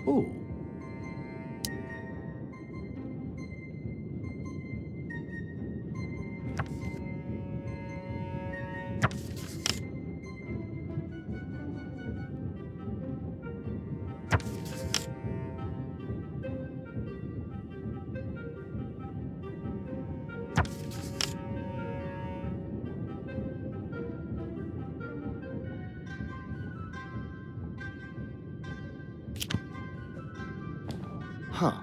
Ooh. Huh.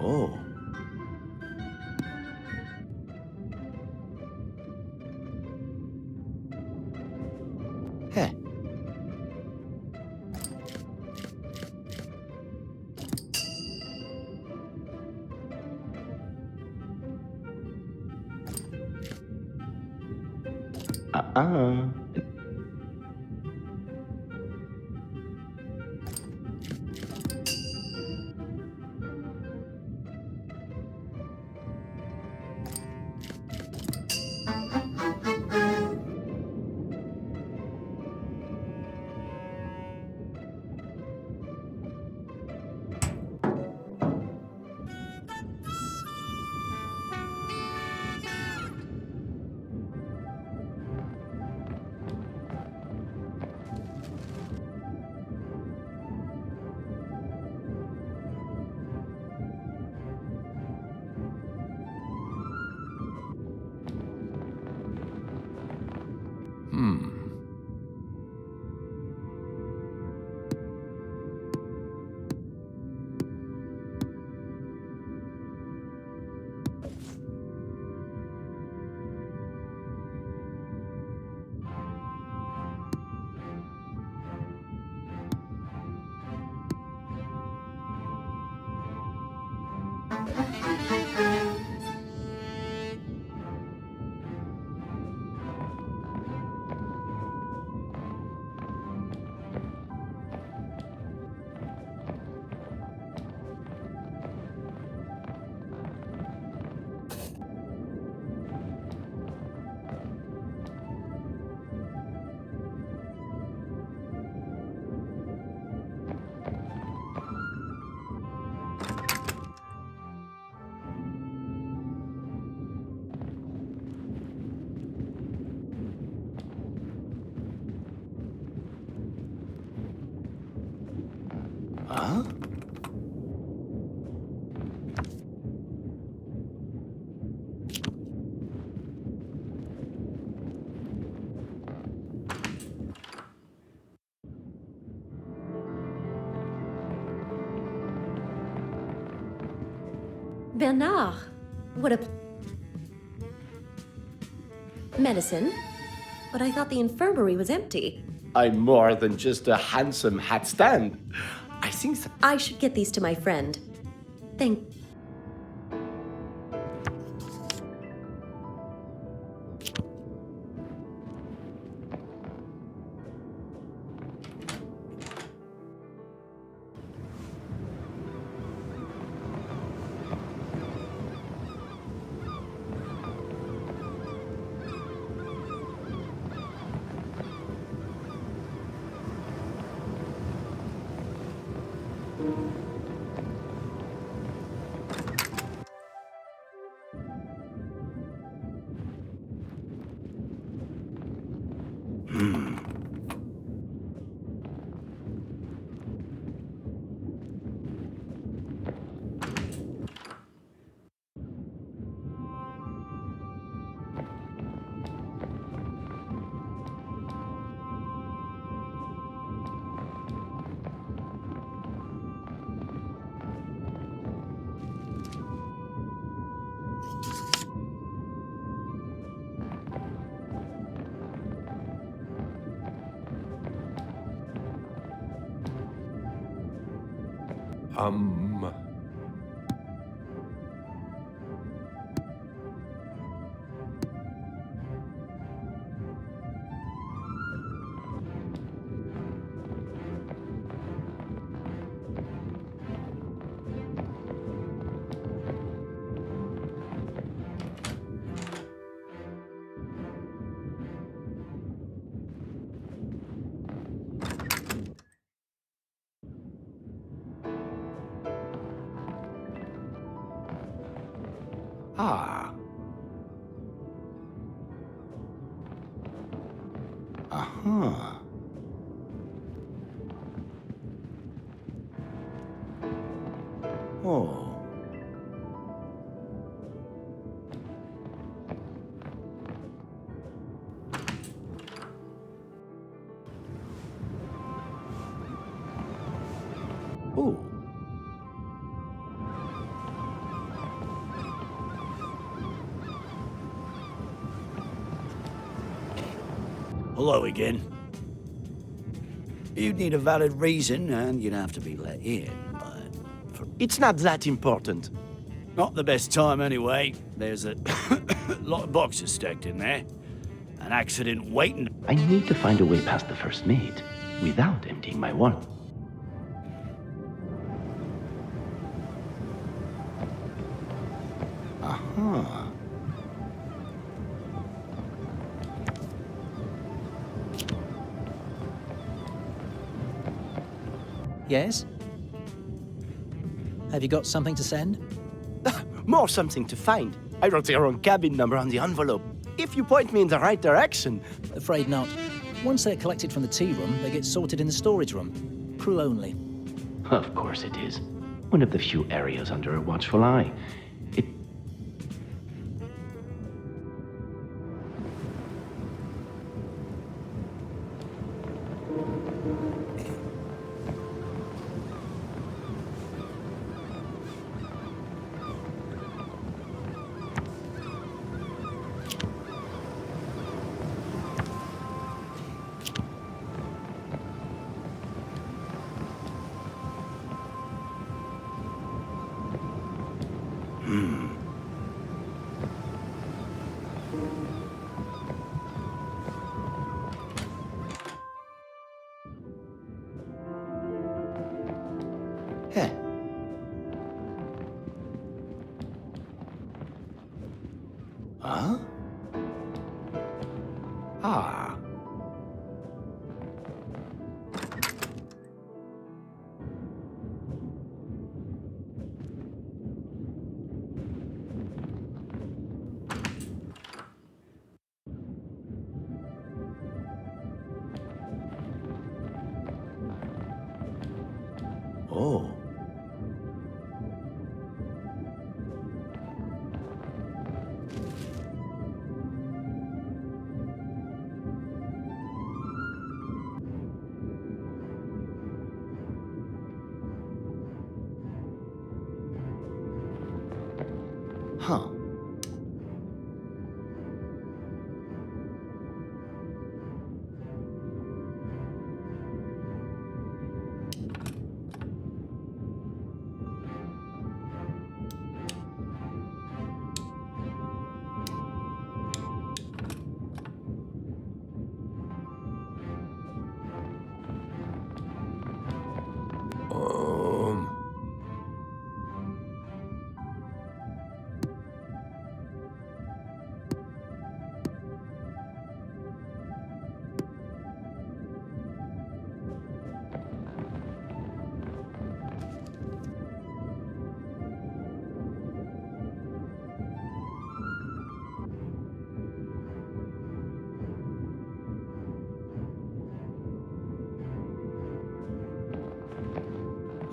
Oh. Heh. Uh-uh. Huh? Bernard, what a... Medicine? But I thought the infirmary was empty. I'm more than just a handsome hat stand. I think so. I should get these to my friend. Thank... Ah. Uh-huh. Oh. Oh. Hello again. You'd need a valid reason, and you'd have to be let in, but It's not that important. not the best time anyway. There's a lot of boxes stacked in there. An accident waiting. I need to find a way past the first mate without emptying my wallet. Uh-huh. Yes? Have you got something to send? More something to find. I wrote the wrong cabin number on the envelope. If you point me in the right direction. Afraid not. Once they're collected from the tea room, they get sorted in the storage room. Crew only. Of course it is. One of the few areas under a watchful eye. It... Heh. Huh? Ah. Oh. Huh.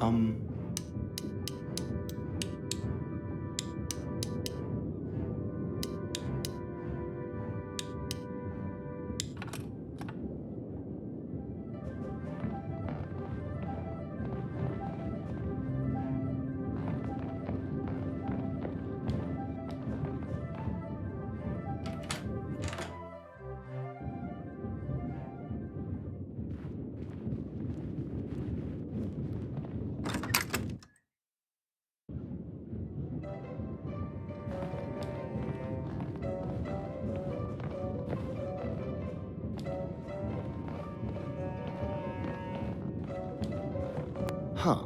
Um... Huh.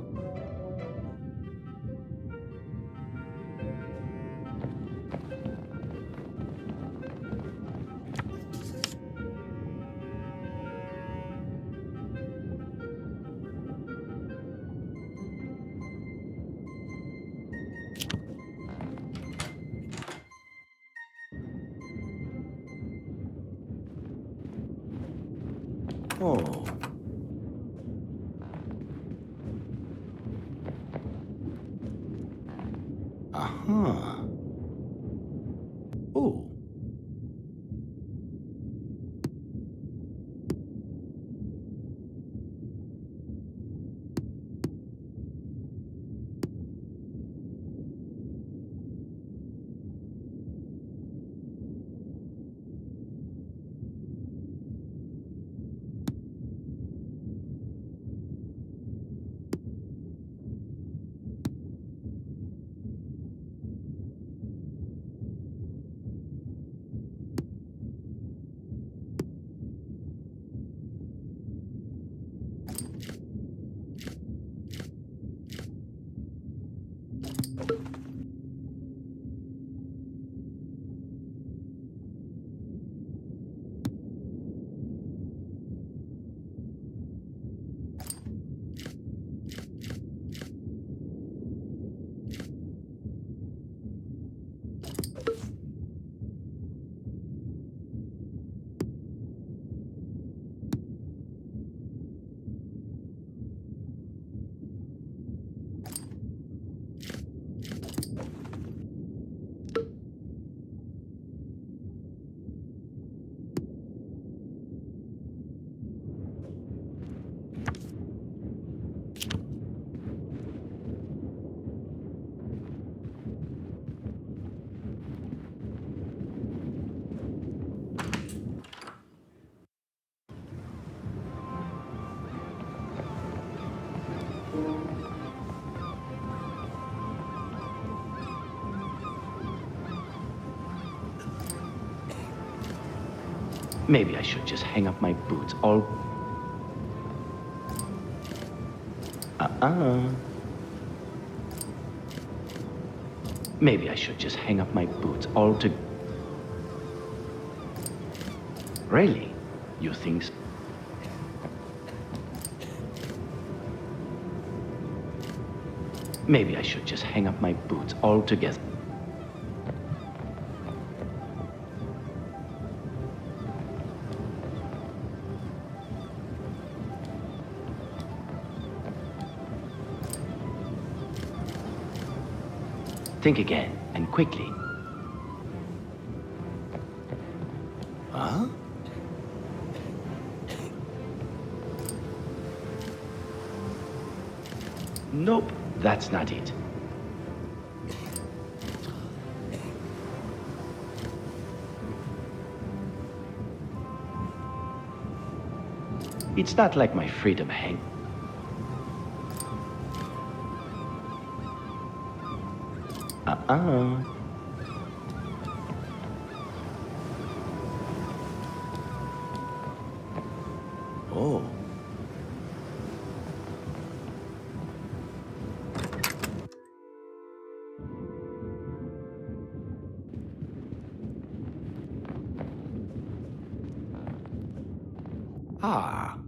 Oh. Aha. Oh. Maybe I should just hang up my boots all... Maybe I should just hang up my boots all to... Really? You think so? Maybe I should just hang up my boots altogether. Think again, and quickly. Huh? Nope, that's not it. It's not like my freedom hang. Oh. Ah.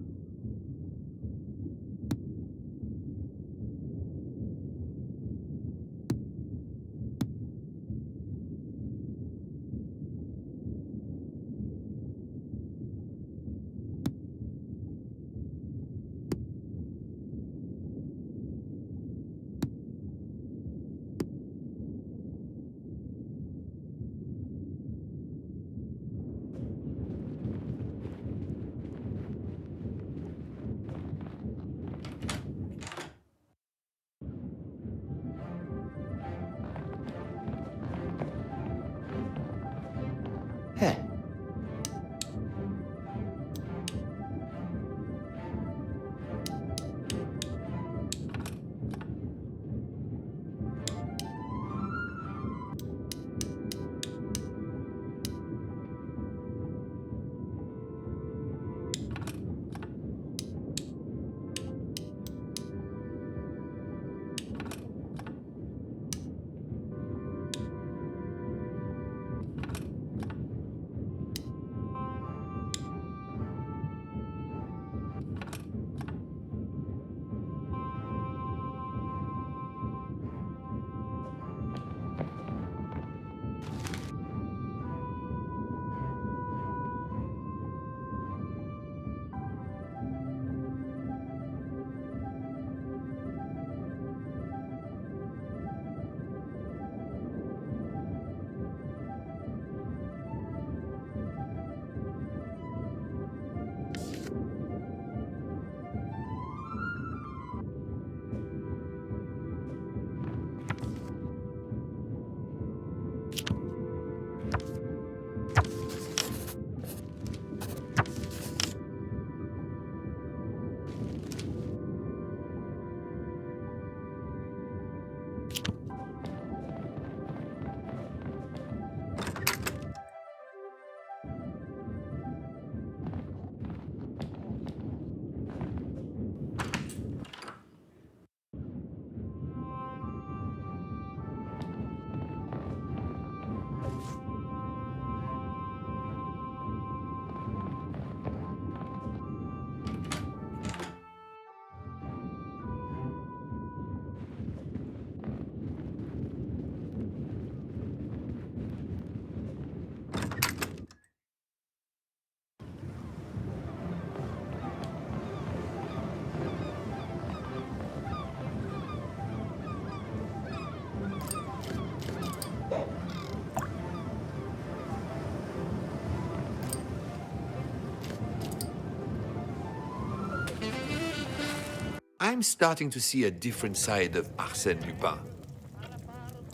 I'm starting to see a different side of Arsene Lupin.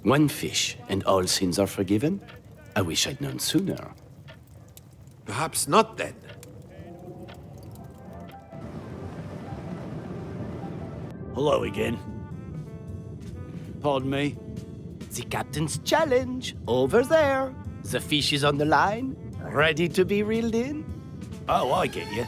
One fish, and all sins are forgiven? I wish I'd known sooner. Perhaps not then. Hello again. Pardon me? The captain's challenge, over there. The fish is on the line, ready to be reeled in. Oh, I get you.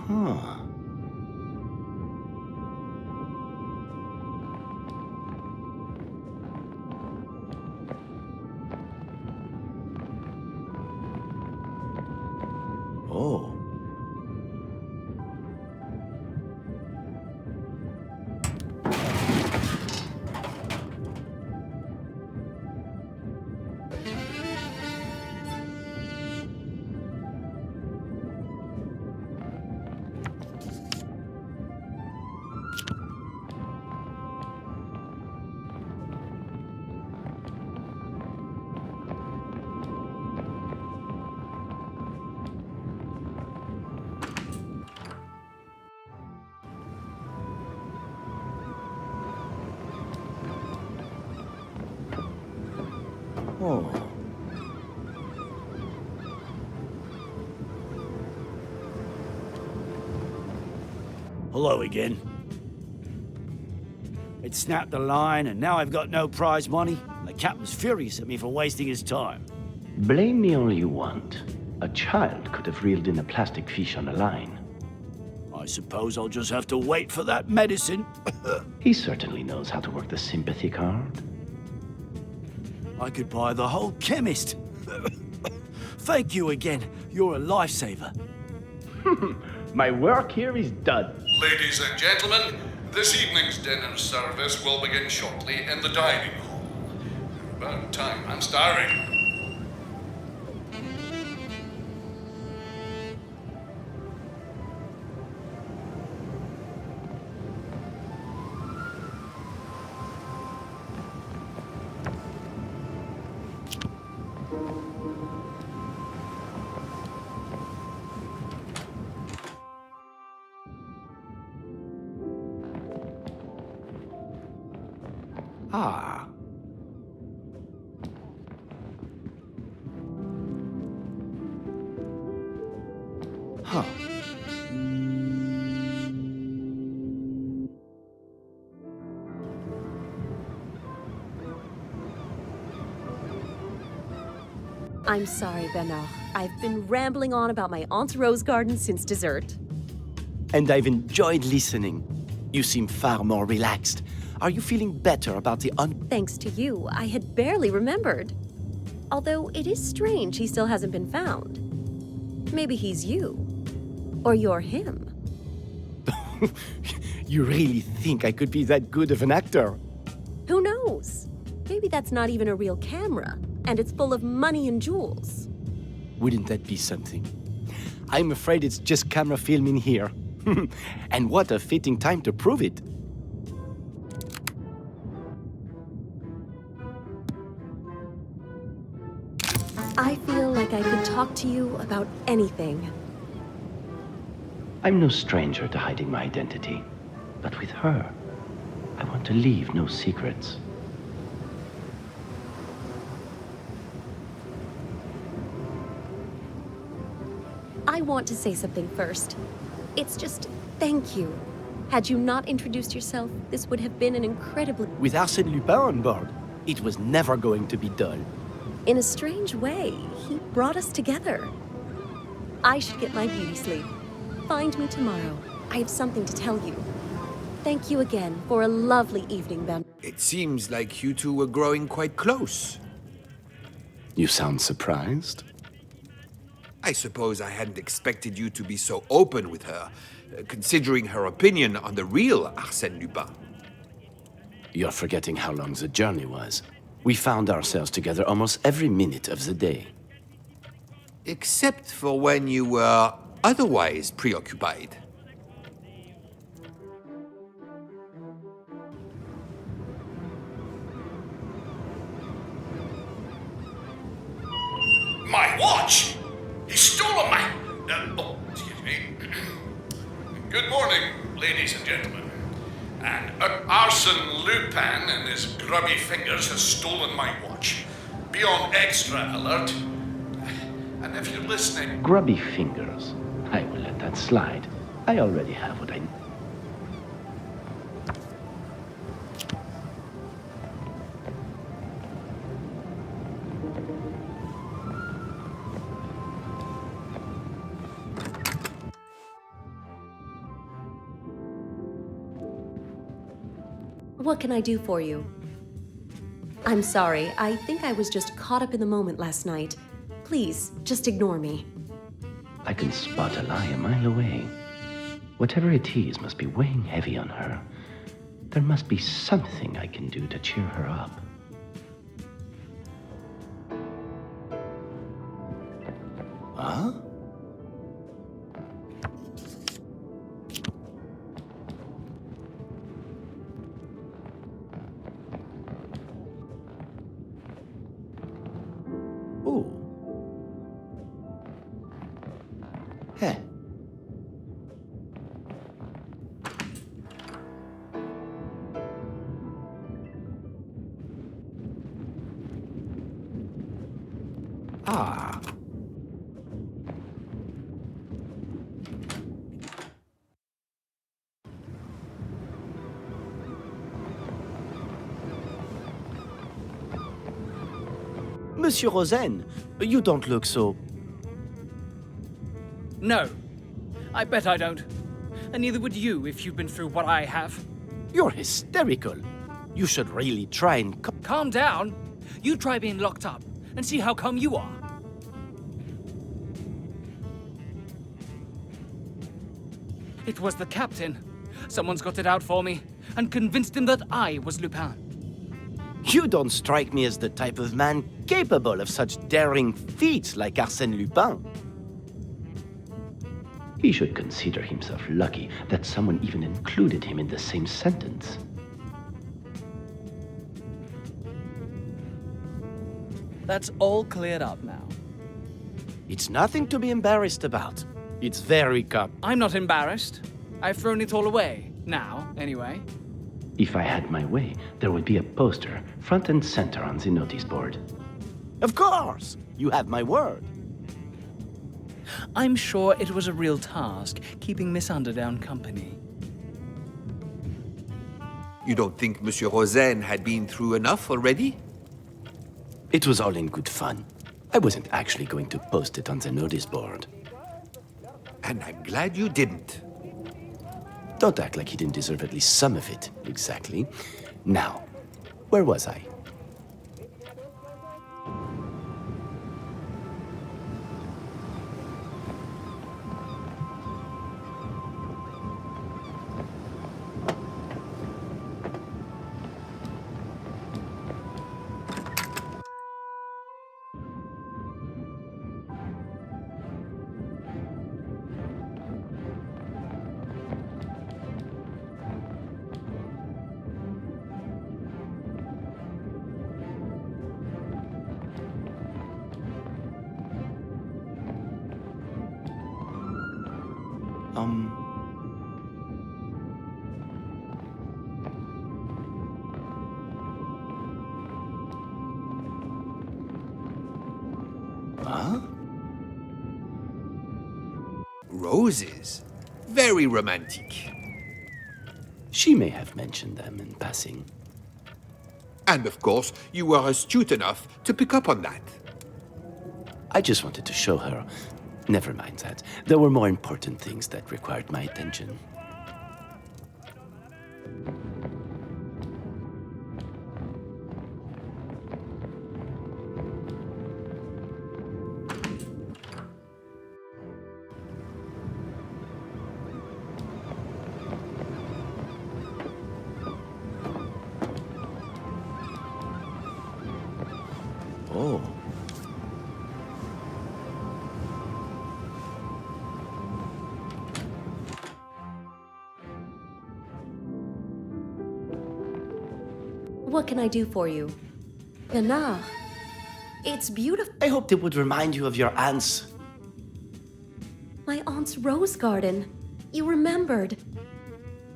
Huh. Oh. Oh. Hello again. It snapped the line, and now I've got no prize money. The captain's furious at me for wasting his time. Blame me all you want. A child could have reeled in a plastic fish on a line. I suppose I'll just have to wait for that medicine. He certainly knows how to work the sympathy card. I could buy the whole chemist. Thank you again. You're a lifesaver. My work here is done. Ladies and gentlemen, this evening's dinner service will begin shortly in the dining hall. About time, I'm starving. Ah. Huh. I'm sorry, Bernard. I've been rambling on about my aunt's rose garden since dessert. And I've enjoyed listening. You seem far more relaxed. Are you feeling better about the Thanks to you, I had barely remembered. Although it is strange he still hasn't been found. Maybe he's you. Or you're him. You really think I could be that good of an actor? Who knows? Maybe that's not even a real camera, and it's full of money and jewels. Wouldn't that be something? I'm afraid it's just camera film in here. And what a fitting time to prove it. I feel like I could talk to you about anything. I'm no stranger to hiding my identity. But with her, I want to leave no secrets. I want to say something first. It's just thank you. Had you not introduced yourself, this would have been an incredibly... With Arsene Lupin on board, it was never going to be dull. In a strange way, he brought us together. I should get my beauty sleep. Find me tomorrow. I have something to tell you. Thank you again for a lovely evening, Ben. It seems like you two were growing quite close. You sound surprised? I suppose I hadn't expected you to be so open with her, considering her opinion on the real Arsène Lupin. You're forgetting how long the journey was. We found ourselves together almost every minute of the day. Except for when you were otherwise preoccupied. My watch! He's stolen my... oh, excuse me. Good morning, ladies and gentlemen. And Arsene Lupin and his grubby fingers has stolen my watch. Be on extra alert. And if you're listening... Grubby fingers. I will let that slide. I already have what I need. What can I do for you? I'm sorry, I think I was just caught up in the moment last night. Please, just ignore me. I can spot a lie a mile away. Whatever it is must be weighing heavy on her. There must be something I can do to cheer her up. Huh? Ooh. Hey. Ah. Monsieur Rosen, you don't look so... No. I bet I don't. And neither would you if you've been through what I have. You're hysterical. You should really try and... Calm down. You try being locked up and see how come you are. It was the captain. Someone's got it out for me and convinced him that I was Lupin. You don't strike me as the type of man capable of such daring feats like Arsène Lupin. He should consider himself lucky that someone even included him in the same sentence. That's all cleared up now. It's nothing to be embarrassed about. It's very I'm not embarrassed. I've thrown it all away. Now, anyway. If I had my way, there would be a poster, front and center on the notice board. Of course! You have my word. I'm sure it was a real task, keeping Miss Underdown company. You don't think Monsieur Rosen had been through enough already? It was all in good fun. I wasn't actually going to post it on the notice board. And I'm glad you didn't. Don't act like he didn't deserve at least some of it, exactly. Now, where was I? Huh? Roses? Very romantic. She may have mentioned them in passing. And of course, you were astute enough to pick up on that. I just wanted to show her. Never mind that. There were more important things that required my attention. Oh. What can I do for you? Gana. It's beautiful. I hoped it would remind you of your aunt's. My aunt's rose garden. You remembered.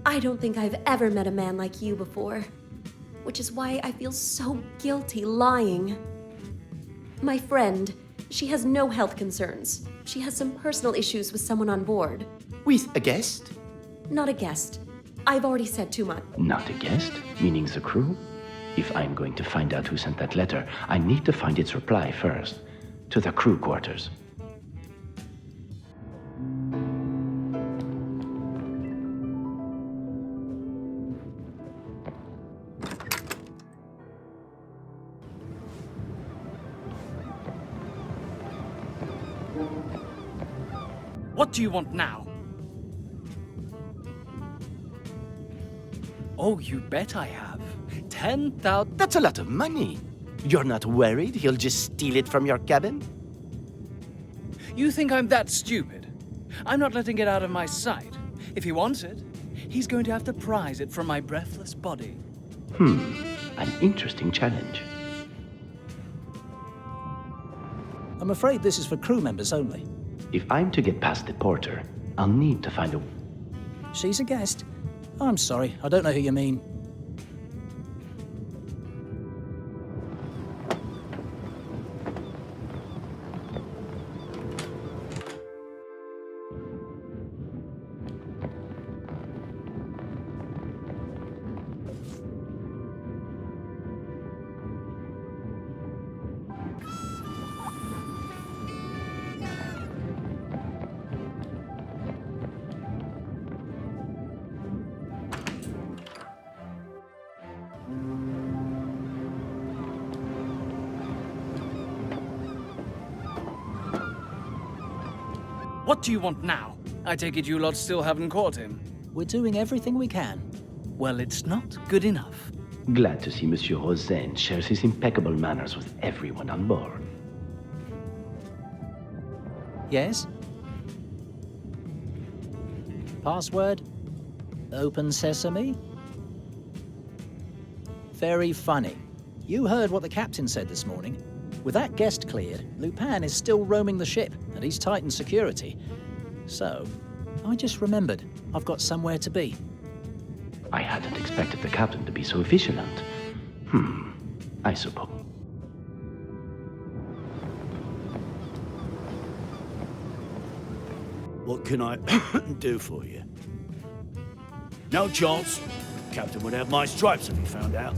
I don't think I've ever met a man like you before. Which is why I feel so guilty lying. My friend, she has no health concerns. She has some personal issues with someone on board. With a guest? Not a guest. I've already said too much. Not a guest, meaning the crew? If I'm going to find out who sent that letter, I need to find its reply first. To the crew quarters. What do you want now? Oh, you bet I have. 10,000. That's a lot of money. You're not worried he'll just steal it from your cabin? You think I'm that stupid? I'm not letting it out of my sight. If he wants it, he's going to have to prize it from my breathless body. An interesting challenge. I'm afraid this is for crew members only. If I'm to get past the porter, I'll need to find a... She's a guest. I'm sorry, I don't know who you mean. What do you want now? I take it you lot still haven't caught him. We're doing everything we can. Well, it's not good enough. Glad to see Monsieur Ryzen shares his impeccable manners with everyone on board. Yes? Password? Open sesame? Very funny. You heard what the captain said this morning. With that guest cleared, Lupin is still roaming the ship, and he's tightened security. So, I just remembered I've got somewhere to be. I hadn't expected the captain to be so vigilant. I suppose. What can I do for you? No chance. Captain would have my stripes if he found out.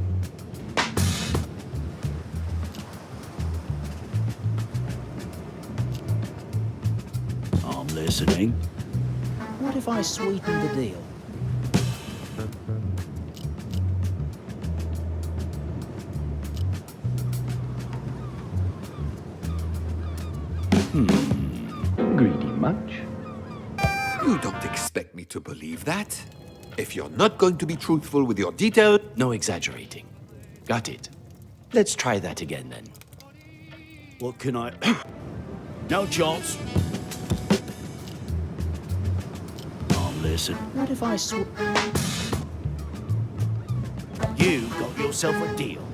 I'm listening. What if I sweetened the deal? Greedy much? You don't expect me to believe that? If you're not going to be truthful with your details... No exaggerating. Got it. Let's try that again then. What can I... No chance. I'm listening. What if I You got yourself a deal.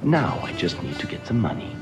Now I just need to get the money.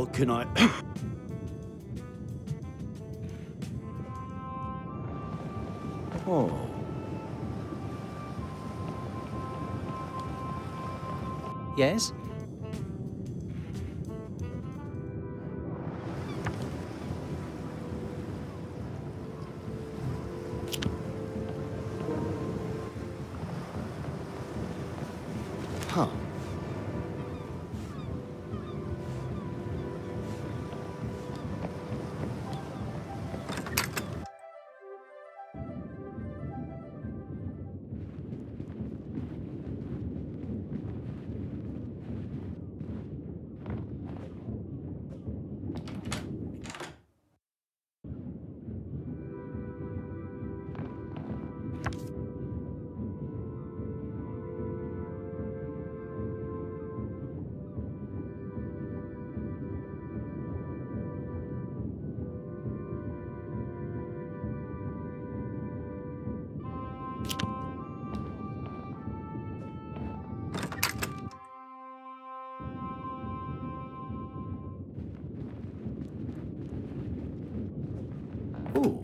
What can I... Oh. Yes? Huh. Ooh.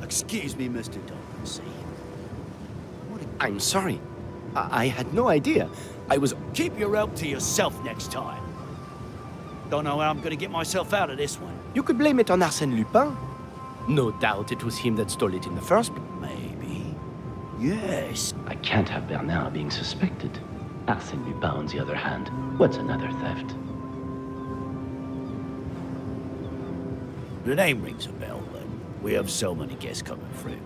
Excuse me, Mr. Dempsey. I'm sorry. I had no idea. I was... Keep your help to yourself next time. Don't know how I'm gonna get myself out of this one. You could blame it on Arsene Lupin. No doubt it was him that stole it in the first place. Maybe. Yes. I can't have Bernard being suspected. Arsene Lupin, on the other hand, what's another theft? The name rings a bell, but we have so many guests coming through.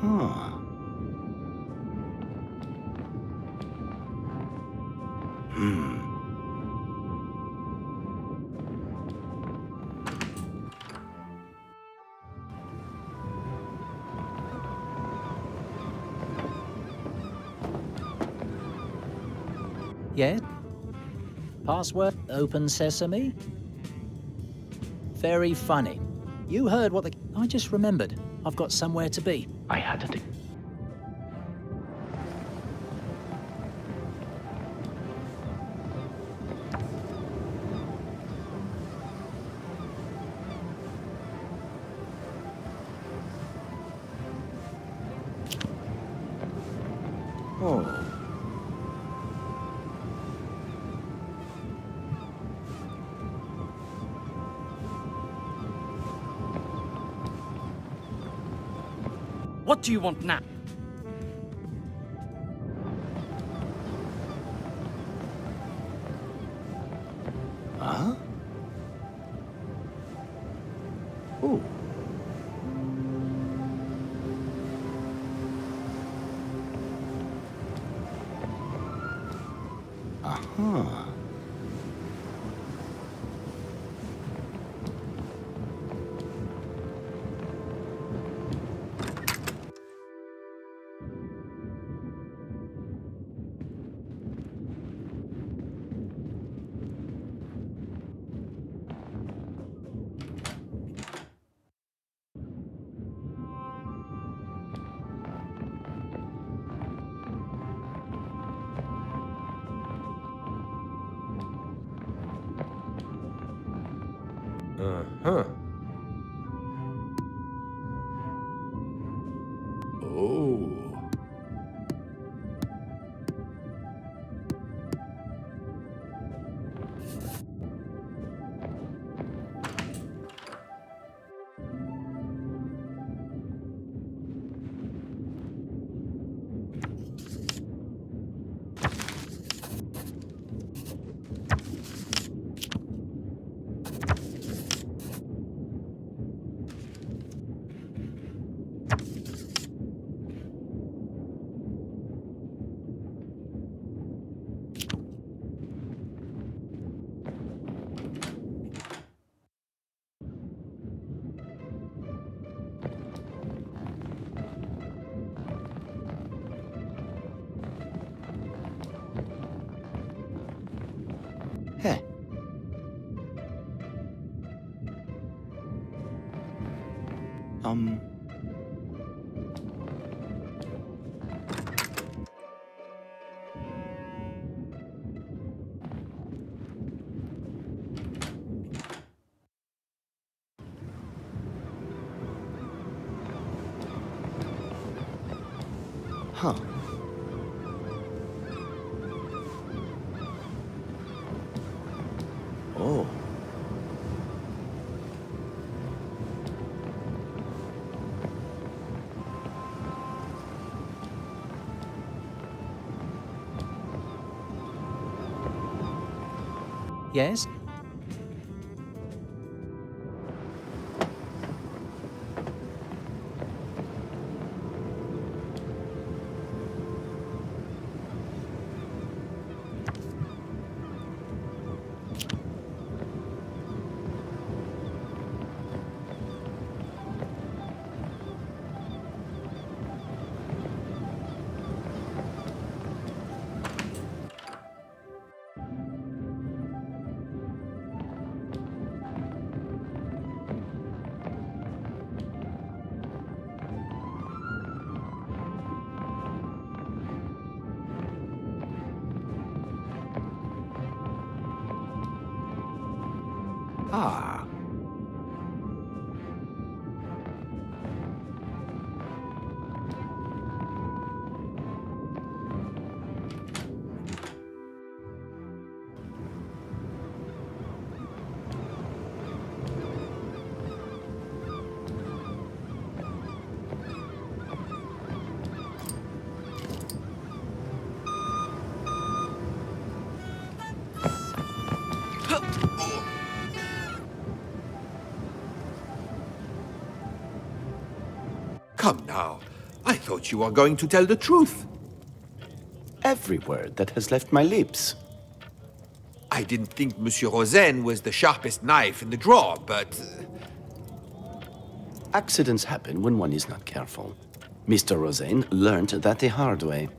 Uh-huh. Yeah? Password open sesame? Very funny. You heard what the... I just remembered. I've got somewhere to be. I hadn't. Oh. What do you want now? Huh? Oh. Uh-huh. Uh-huh. Oh. Heh. Huh. Oh. Yes? Ah. Come now. I thought you were going to tell the truth. Every word that has left my lips. I didn't think Monsieur Rosen was the sharpest knife in the drawer, but... Accidents happen when one is not careful. Mr. Rosen learned that the hard way.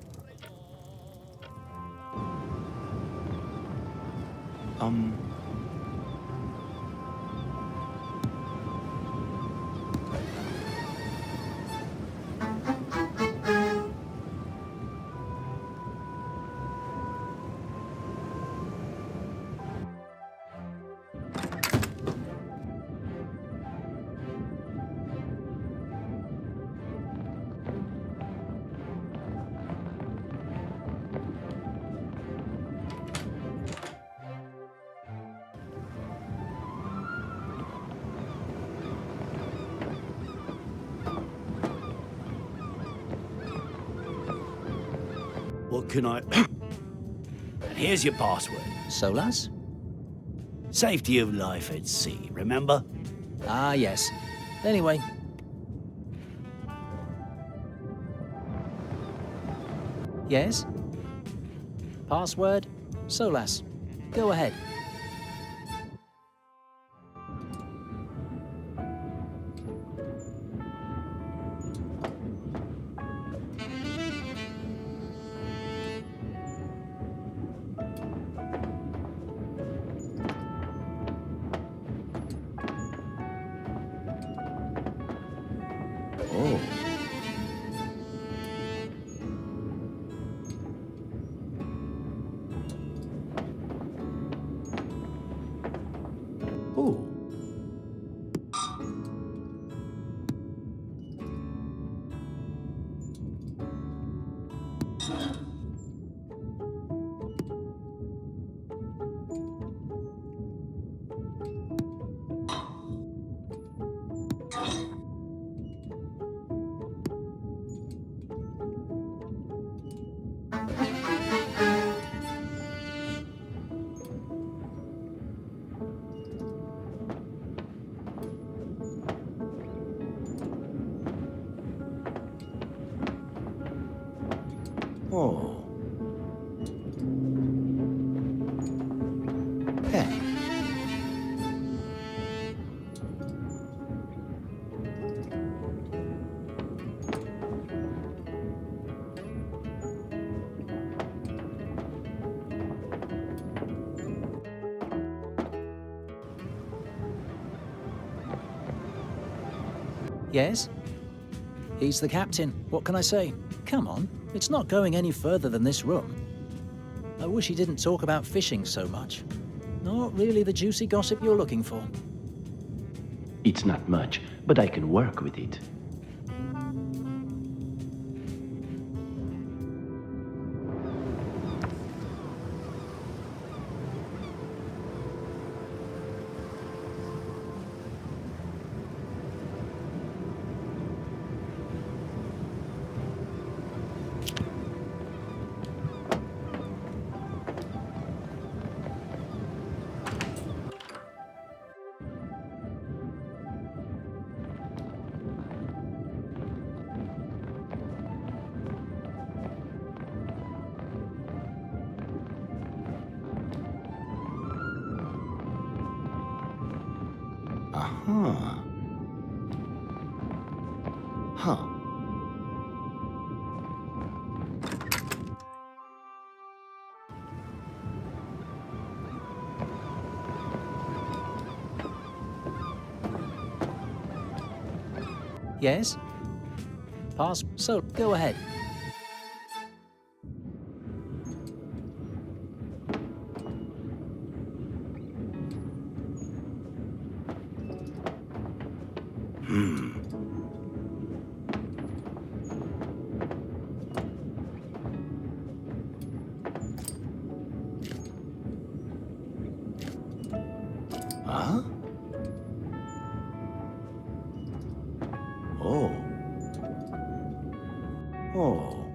What can I... And here's your password. Solas? Safety of life at sea, remember? Ah, yes. Anyway. Yes? Password? Solas. Go ahead. Oh. Oh. Oh. Hey. Yes? He's the captain. What can I say? Come on, it's not going any further than this room. I wish he didn't talk about fishing so much. Not really the juicy gossip you're looking for. It's not much, but I can work with it. Aha. Huh. Yes? Pass. So, go ahead. Huh? Oh. Oh.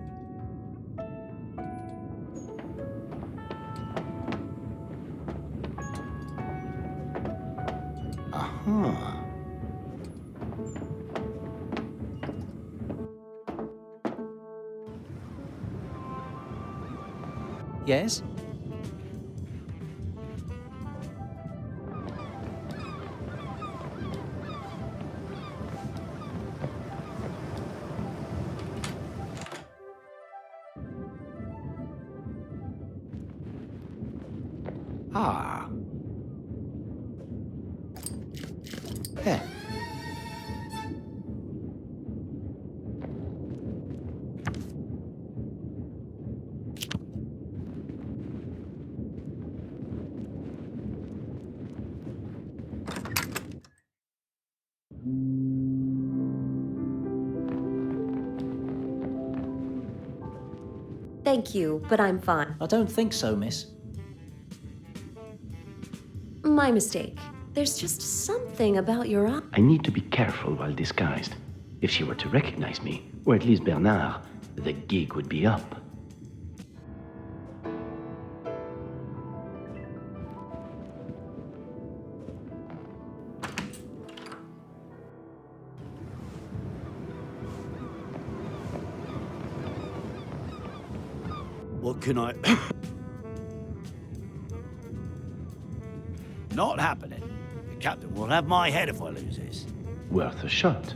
Aha. Yes? Ah. Eh. Thank you, but I'm fine. I don't think so, miss. My mistake. There's just something about your eye. I need to be careful while disguised. If she were to recognize me, or at least Bernard, the gig would be up. What can I... Not happening. The captain will have my head if I lose this. Worth a shot.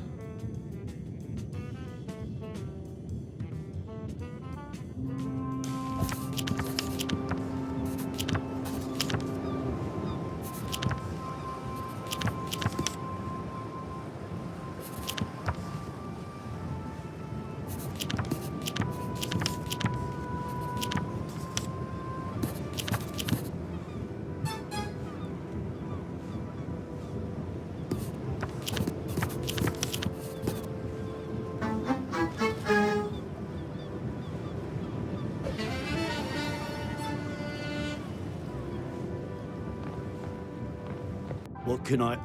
What can I...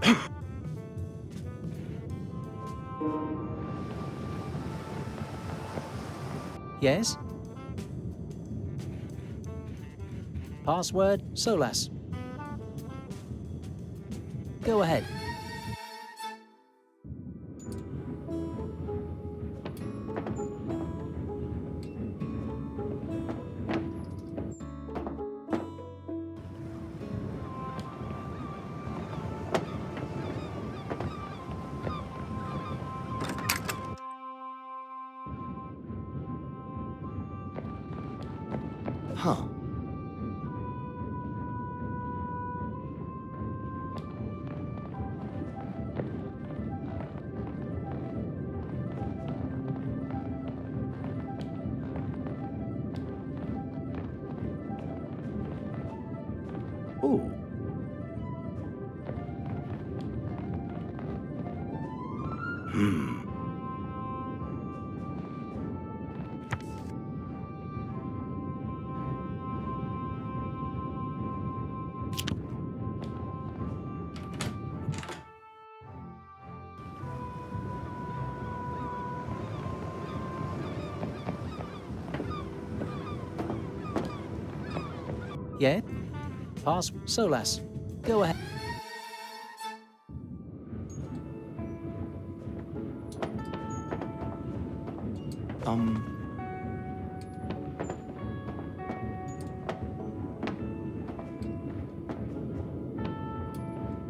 Yes? Password, Solas. Go ahead. Huh. Ooh. Hmm. Yeah? Password, Solas. Go ahead.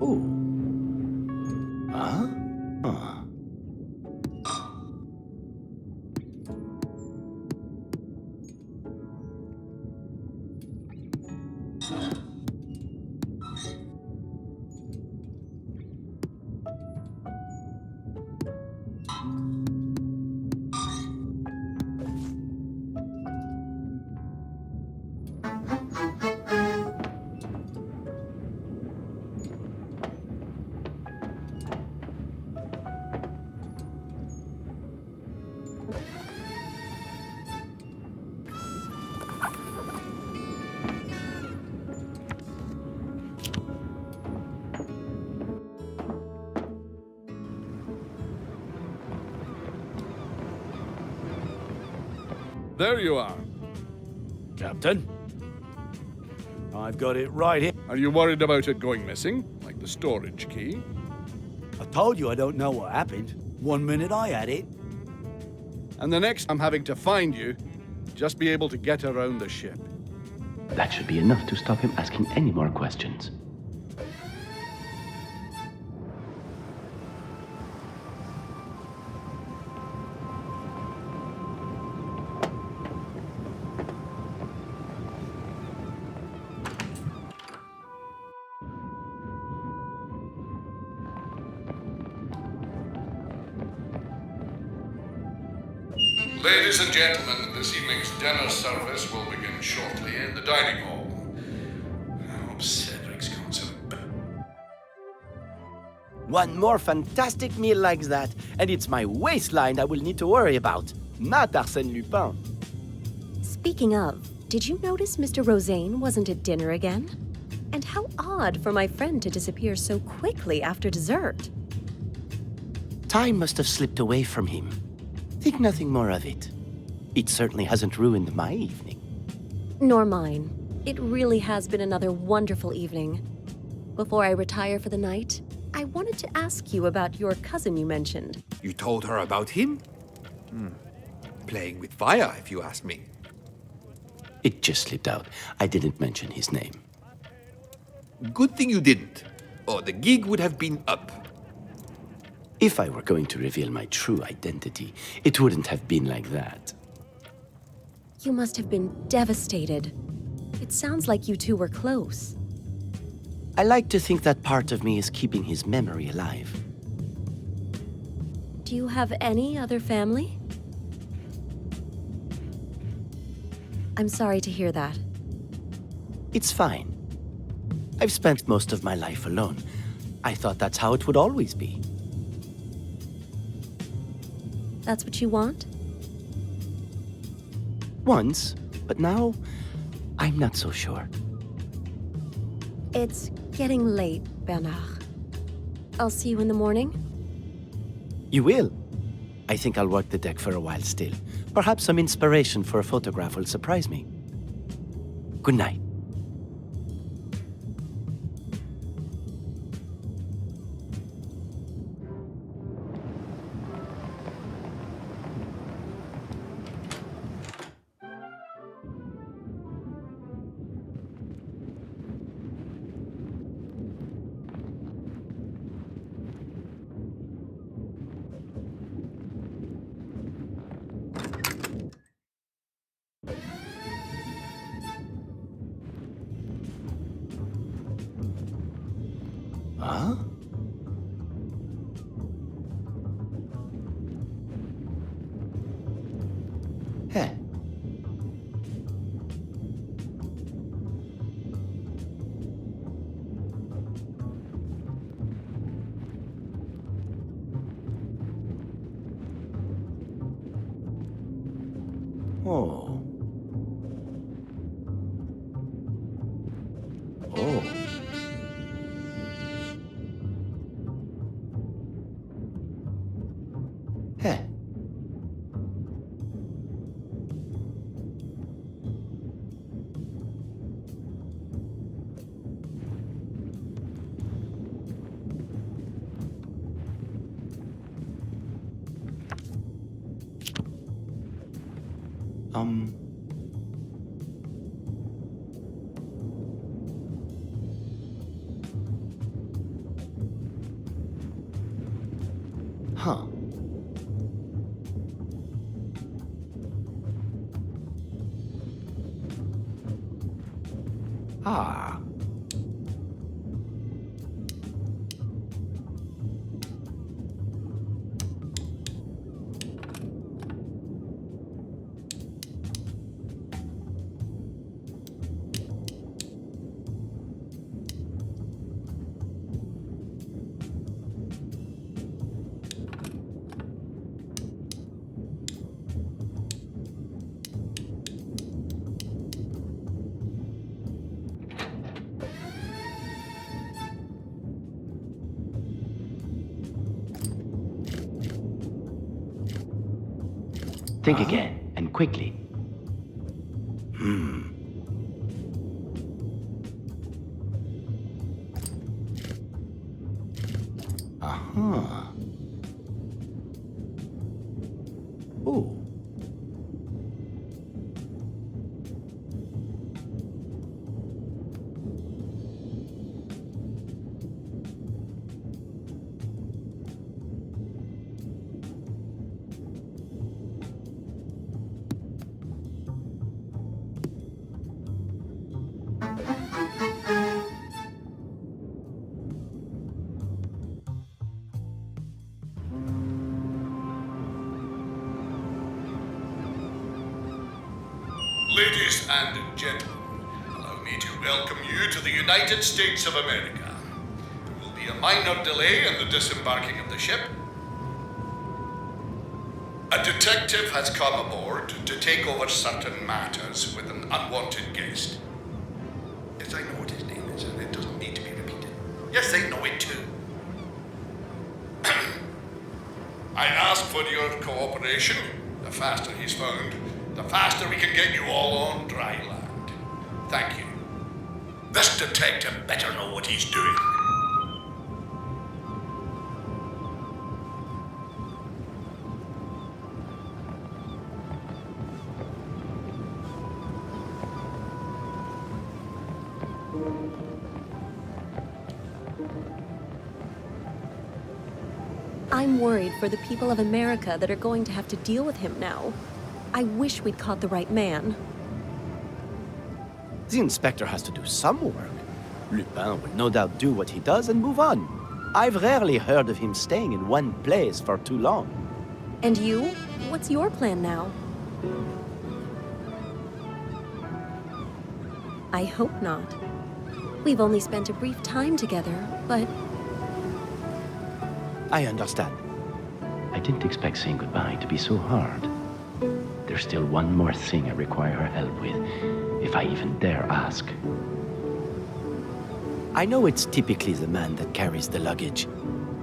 Ooh. Huh? Huh. There you are. Captain? I've got it right here. Are you worried about it going missing, like the storage key? I told you I don't know what happened. 1 minute I had it. And the next I'm having to find you, just be able to get around the ship. That should be enough to stop him asking any more questions. Ladies and gentlemen, this evening's dinner service will begin shortly in the dining hall. I hope Cedric's got some... One more fantastic meal like that, and it's my waistline I will need to worry about, not Arsene Lupin. Speaking of, did you notice Mr. Rosaine wasn't at dinner again? And how odd for my friend to disappear so quickly after dessert. Time must have slipped away from him. Think nothing more of it. It certainly hasn't ruined my evening. Nor mine. It really has been another wonderful evening. Before I retire for the night, I wanted to ask you about your cousin you mentioned. You told her about him? Playing with fire, if you ask me. It just slipped out. I didn't mention his name. Good thing you didn't, or the gig would have been up. If I were going to reveal my true identity, it wouldn't have been like that. You must have been devastated. It sounds like you two were close. I like to think that part of me is keeping his memory alive. Do you have any other family? I'm sorry to hear that. It's fine. I've spent most of my life alone. I thought that's how it would always be. That's what you want? Once, but now, I'm not so sure. It's getting late, Bernard. I'll see you in the morning. You will. I think I'll work the deck for a while still. Perhaps some inspiration for a photograph will surprise me. Good night. Huh? Hey. Oh. Oh. Hey. Huh. Ah. Think again, and quickly. Uh-huh. Oh. Ladies and gentlemen, allow me to welcome you to the United States of America. There will be a minor delay in the disembarking of the ship. A detective has come aboard to take over certain matters with an unwanted guest. Yes, I know what his name is, and it doesn't need to be repeated. Yes, they know it too. I ask for your cooperation. The faster he's found, the faster we can get you all on dry land. Thank you. This detective better know what he's doing. I'm worried for the people of America that are going to have to deal with him now. I wish we'd caught the right man. The inspector has to do some work. Lupin will no doubt do what he does and move on. I've rarely heard of him staying in one place for too long. And you? What's your plan now? I hope not. We've only spent a brief time together, but I understand. I didn't expect saying goodbye to be so hard. There's still one more thing I require her help with, if I even dare ask. I know it's typically the man that carries the luggage.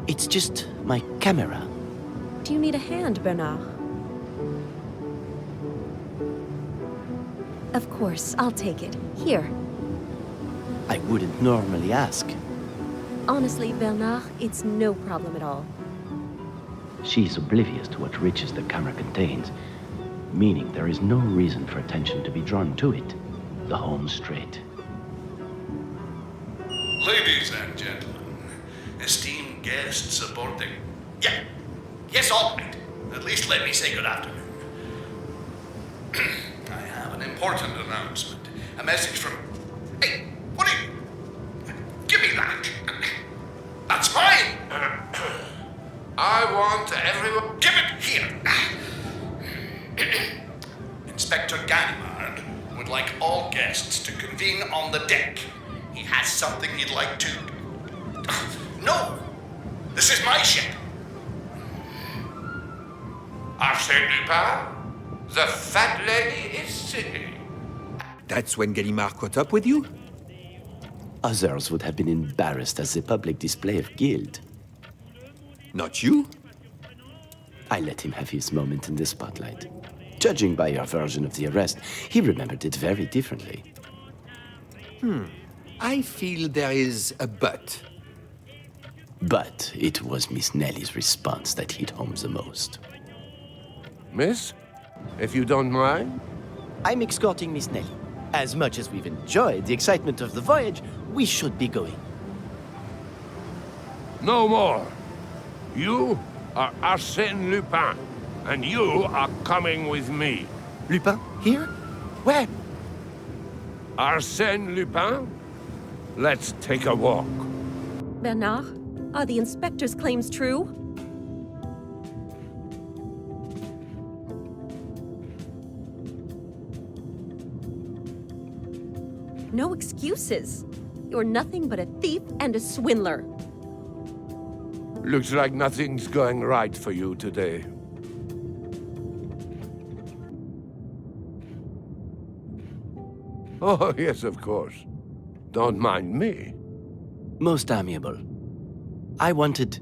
It's just my camera. do you need a hand, Bernard? Of course, I'll take it. Here. I wouldn't normally ask. Honestly, Bernard, it's no problem at all. She's oblivious to what riches the camera contains, meaning there is no reason for attention to be drawn to it. The home straight. Ladies and gentlemen, esteemed guests aboard the... Yes, all right. At least let me say good afternoon. I have an important announcement. A message from... Hey, what are you... Give me that. That's mine. I want everyone... Give it here. Inspector Ganimard would like all guests to convene on the deck. He has something he'd like to... No! This is my ship. Arsene Lupin, the fat lady is singing. That's when Ganimard caught up with you? Others would have been embarrassed as a public display of guilt. Not you? I let him have his moment in the spotlight. Judging by your version of the arrest, he remembered it very differently. I feel there is a but. But it was Miss Nelly's response that hit home the most. Miss, if you don't mind? I'm escorting Miss Nelly. As much as we've enjoyed the excitement of the voyage, we should be going. No more. You are Arsene Lupin, and you are coming with me. Lupin? Here? Where? Arsene Lupin? Let's take a walk. Bernard, are the inspector's claims true? No excuses. You're nothing but a thief and a swindler. Looks like nothing's going right for you today. Oh, yes, of course. Don't mind me. Most amiable. I wanted...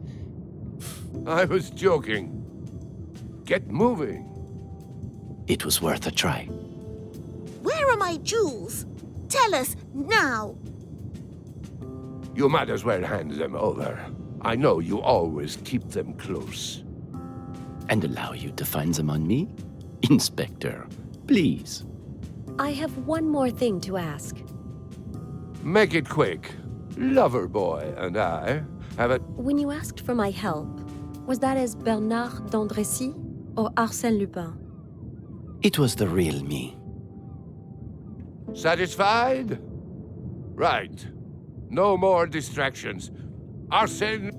I was joking. Get moving. It was worth a try. Where are my jewels? Tell us now. You might as well hand them over. I know you always keep them close. And allow you to find them on me? Inspector, please. I have one more thing to ask. Make it quick. Loverboy and I have a... When you asked for my help, was that as Bernard d'Andrécy or Arsène Lupin? It was the real me. Satisfied? Right. No more distractions. Arsene...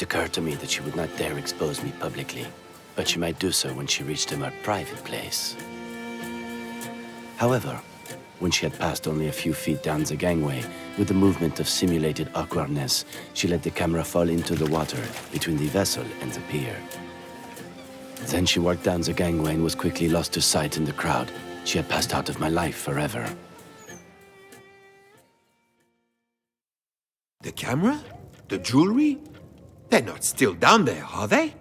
It occurred to me that she would not dare expose me publicly, but she might do so when she reached a more private place. However, when she had passed only a few feet down the gangway, with the movement of simulated awkwardness, she let the camera fall into the water between the vessel and the pier. Then she walked down the gangway and was quickly lost to sight in the crowd. She had passed out of my life forever. The camera? The jewelry? They're not still down there, are they?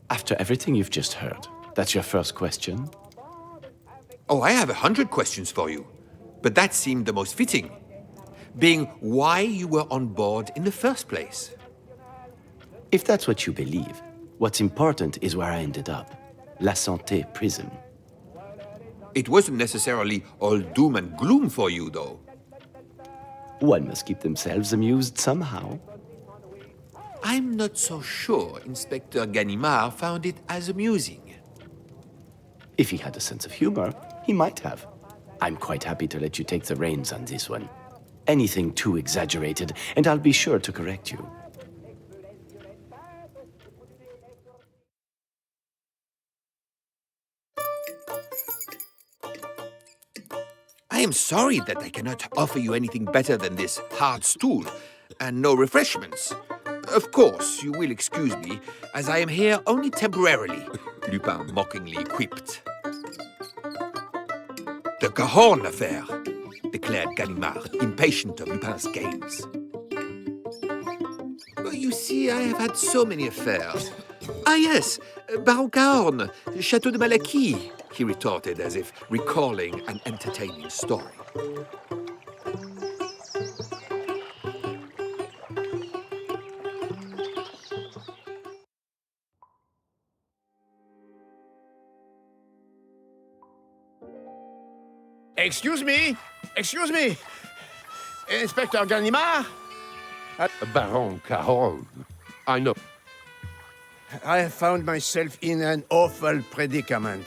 After everything you've just heard, that's your first question? Oh, I have 100 questions for you. But that seemed the most fitting. Being why you were on board in the first place. If that's what you believe, what's important is where I ended up. La Santé prison. It wasn't necessarily all doom and gloom for you, though. One must keep themselves amused somehow. I'm not so sure Inspector Ganimard found it as amusing. If he had a sense of humor, he might have. I'm quite happy to let you take the reins on this one. Anything too exaggerated, and I'll be sure to correct you. I am sorry that I cannot offer you anything better than this hard stool and no refreshments. Of course, you will excuse me, as I am here only temporarily, Lupin mockingly quipped. The Cahorn affair, declared Ganimard, impatient of Lupin's games. You see, I have had so many affairs. Ah yes, Baron Cahorn, Château de Malaquis, he retorted as if recalling an entertaining story. Excuse me! Excuse me! Inspector Ganimard? Baron Cahorn. I know. I have found myself in an awful predicament.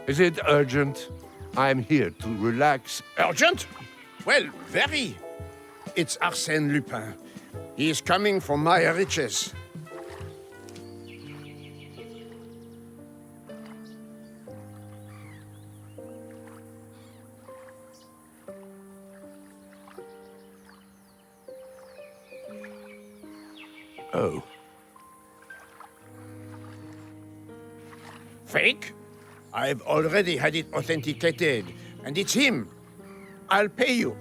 Is it urgent? I'm here to relax. Urgent? Well, very. It's Arsene Lupin. He is coming for my riches. Oh. Fake? I've already had it authenticated, and it's him. I'll pay you.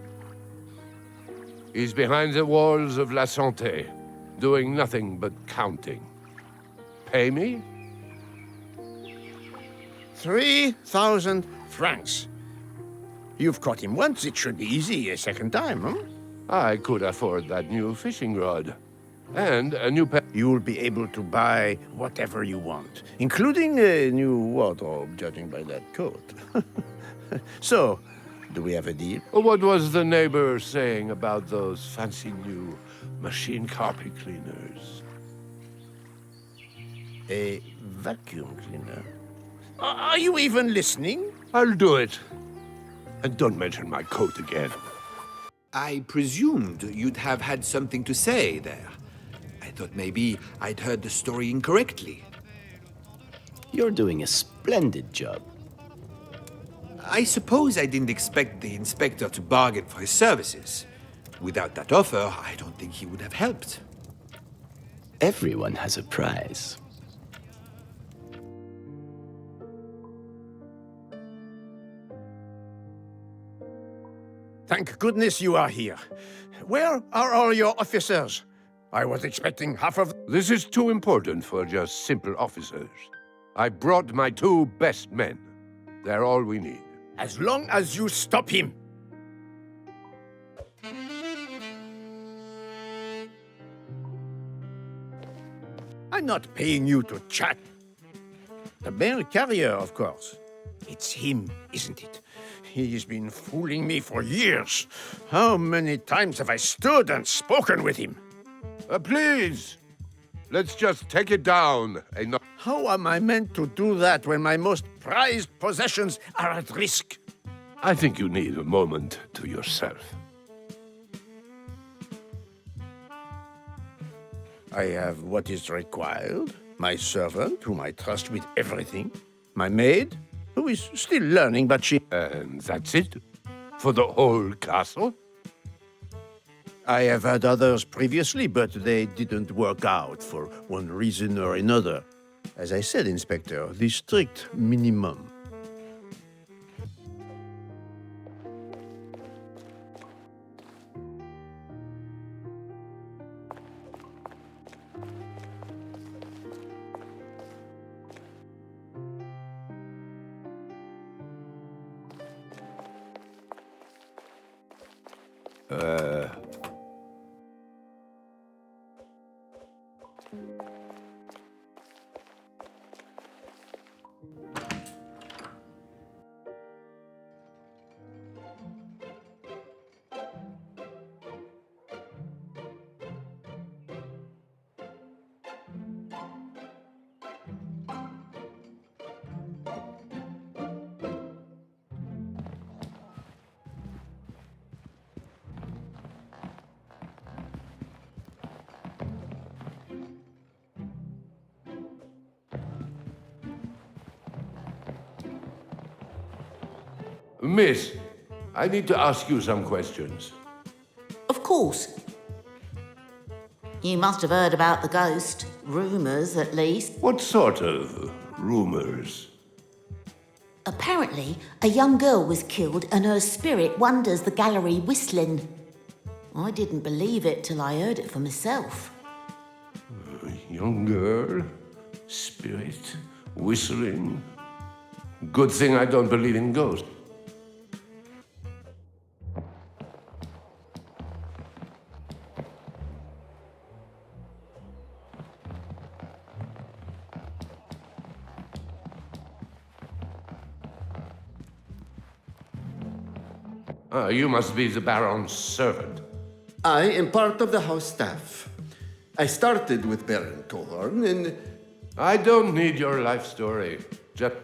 He's behind the walls of La Santé, doing nothing but counting. Pay me? 3,000 francs. You've caught him once, it should be easy a second time, huh? I could afford that new fishing rod. And a new pair. You'll be able to buy whatever you want, including a new wardrobe, judging by that coat. So, do we have a deal? What was the neighbor saying about those fancy new machine carpet cleaners? A vacuum cleaner? Are you even listening? I'll do it. And don't mention my coat again. I presumed you'd have had something to say there. I thought maybe I'd heard the story incorrectly. You're doing a splendid job. I suppose I didn't expect the inspector to bargain for his services. Without that offer, I don't think he would have helped. Everyone has a price. Thank goodness you are here. Where are all your officers? I was expecting half of... This is too important for just simple officers. I brought my 2 best men. They're all we need. As long as you stop him. I'm not paying you to chat. The mail carrier, of course. It's him, isn't it? He's been fooling me for years. How many times have I stood and spoken with him? Please! Let's just take it down. How am I meant to do that when my most prized possessions are at risk? I think you need a moment to yourself. I have what is required, my servant, whom I trust with everything, my maid, who is still learning, but she... And that's it? For the whole castle? I have had others previously, but they didn't work out for one reason or another. As I said, Inspector, the strict minimum. Miss, I need to ask you some questions. Of course. You must have heard about the ghost. Rumours, at least. What sort of rumors? Apparently, a young girl was killed and her spirit wanders the gallery whistling. I didn't believe it till I heard it for myself. A young girl, spirit, whistling. Good thing I don't believe in ghosts. You must be the Baron's servant. I am part of the house staff. I started with Baron Cohorn and... I don't need your life story. Just...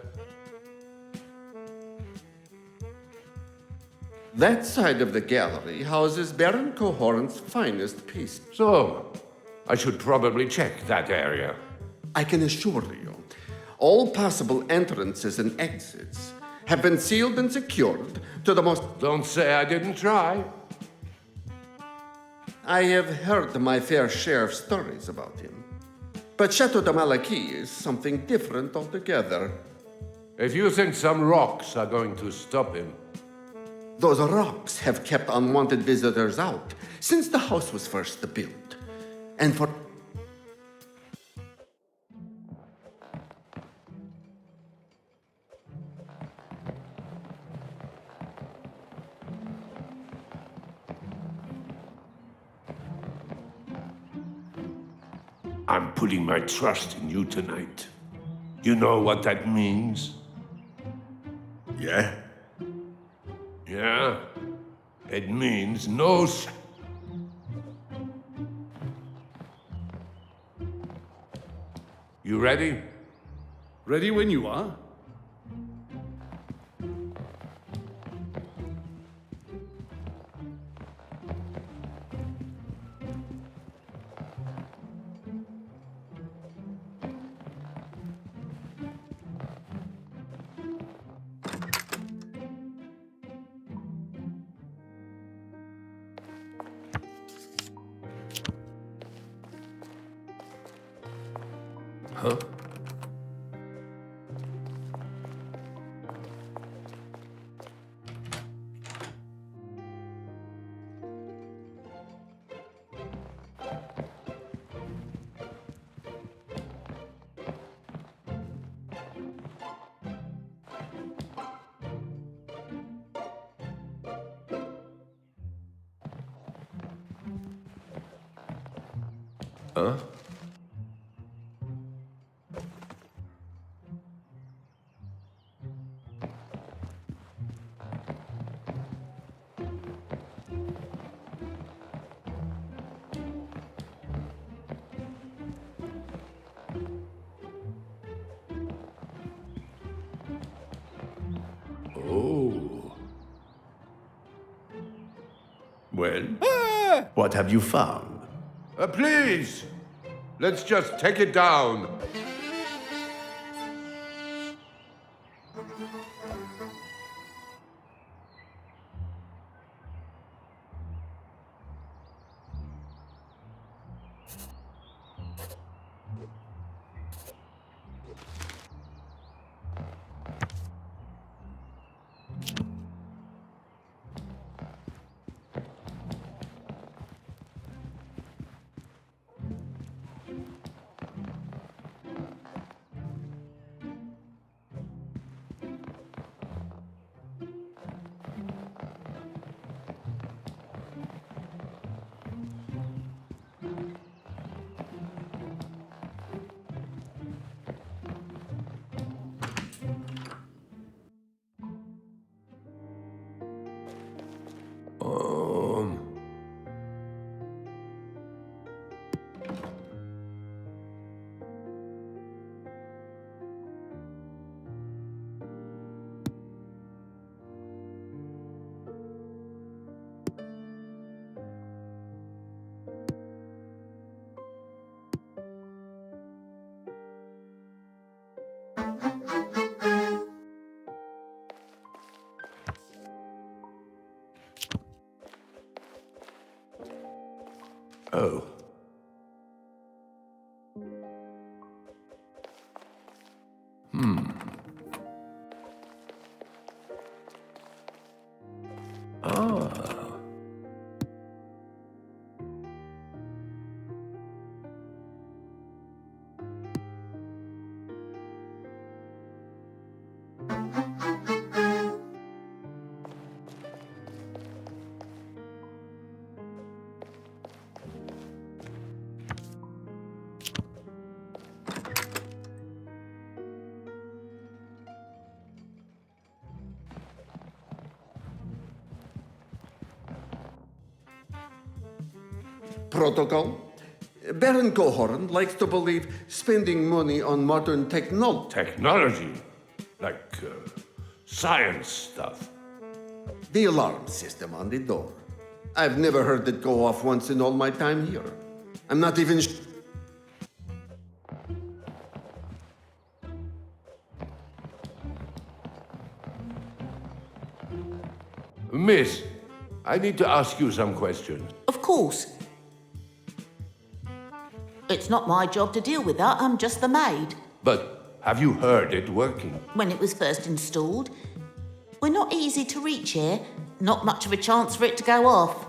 That side of the gallery houses Baron Cohorn's finest piece. So, I should probably check that area. I can assure you, all possible entrances and exits have been sealed and secured to the most... Don't say I didn't try. I have heard my fair share of stories about him. But Chateau de Malaquis is something different altogether. If you think some rocks are going to stop him... Those rocks have kept unwanted visitors out since the house was first built. And for... I'm putting my trust in you tonight. You know what that means? Yeah? Yeah? It means no... You ready? Ready when you are. Huh? Huh? Oh. Well, what have you found? Please! Let's just take it down. Oh. Protocol. Baron Cohorn likes to believe spending money on modern technology. Technology? Like, science stuff. The alarm system on the door. I've never heard it go off once in all my time here. I'm not even Miss, I need to ask you some questions. Of course. It's not my job to deal with that, I'm just the maid. But have you heard it working? When it was first installed, we're not easy to reach here. Not much of a chance for it to go off.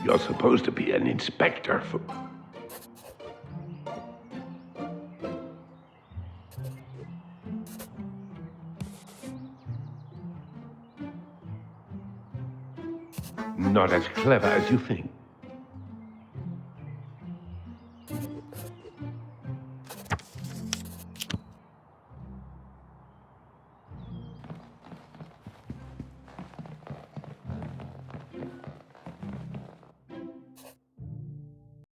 You're supposed to be an inspector for... Not as clever as you think.